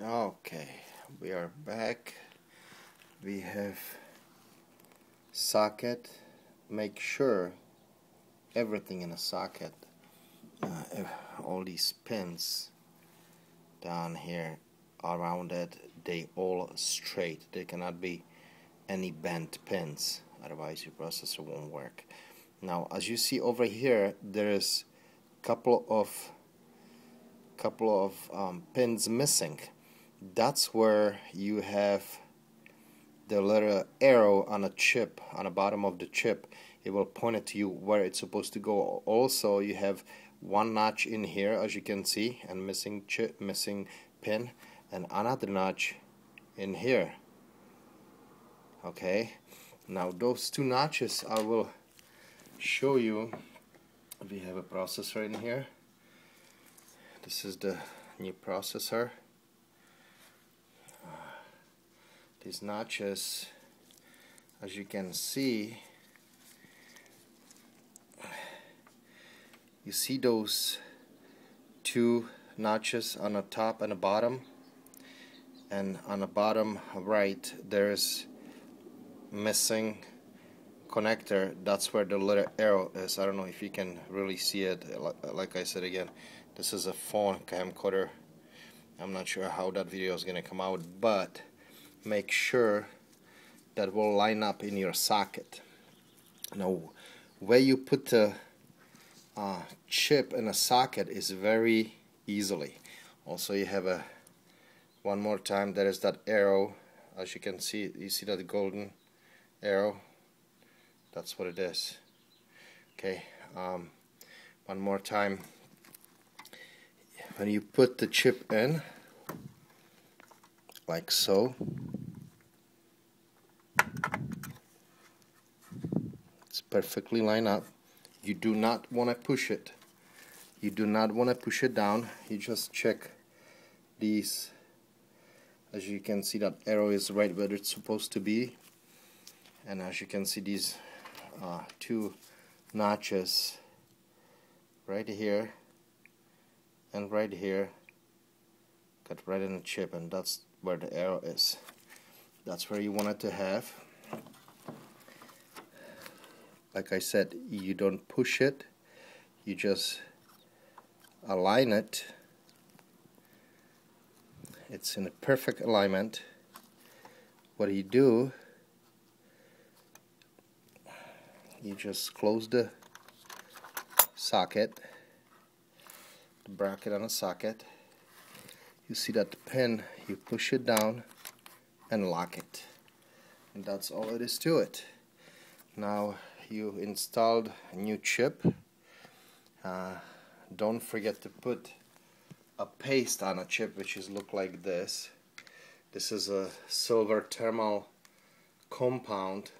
Okay, we are back. We have socket. Make sure everything in a socket, all these pins down here around it, they all straight. There cannot be any bent pins, otherwise your processor won't work. Now, as you see over here, there is couple of pins missing. That's where you have the little arrow on a chip, on the bottom of the chip. It will point it to you where it's supposed to go. Also, you have one notch in here, as you can see, and missing pin, and another notch in here. Okay, now those two notches I will show you. We have a processor in here. This is the new processor. These notches, as you can see, you see those two notches on the top and the bottom, and on the bottom right there's missing connector. That's where the little arrow is. I don't know if you can really see it. Like I said again, this is a phone camcorder. I'm not sure how that video is gonna come out, but make sure that will line up in your socket. Now, where you put the chip in a socket is very easily. Also, you have one more time, there is that arrow. As you can see, you see that golden arrow? That's what it is. Okay, one more time. When you put the chip in, like so, it's perfectly lined up. You do not want to push it. You do not want to push it down. You just check these. As you can see, that arrow is right where it's supposed to be. And as you can see, these two notches right here and right here got right in the chip, and that's where the arrow is. That's where you want it to have. Like I said, you don't push it, you just align it. It's in a perfect alignment. What you do, you just close the socket, the bracket on the socket. You see that pin, you push it down and lock it, and that's all it is to it. Now you installed a new chip. Don't forget to put a paste on a chip, which is look like this. This is a silver thermal compound.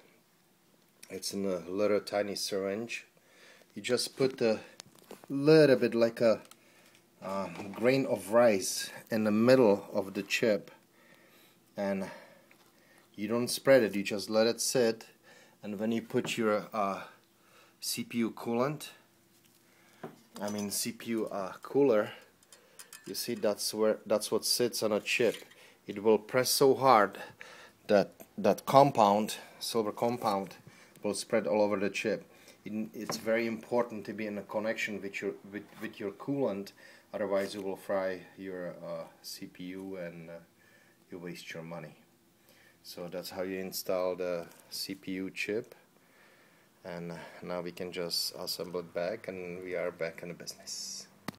It's in a little tiny syringe. You just put a little bit like a grain of rice in the middle of the chip, and you don't spread it, you just let it sit. And when you put your CPU coolant, CPU cooler, you see that's what sits on a chip. It will press so hard that that compound, silver compound, will spread all over the chip. It's very important to be in a connection with your coolant, otherwise you will fry your CPU and you waste your money. So that's how you install the CPU chip, and now we can just assemble it back, and we are back in the business.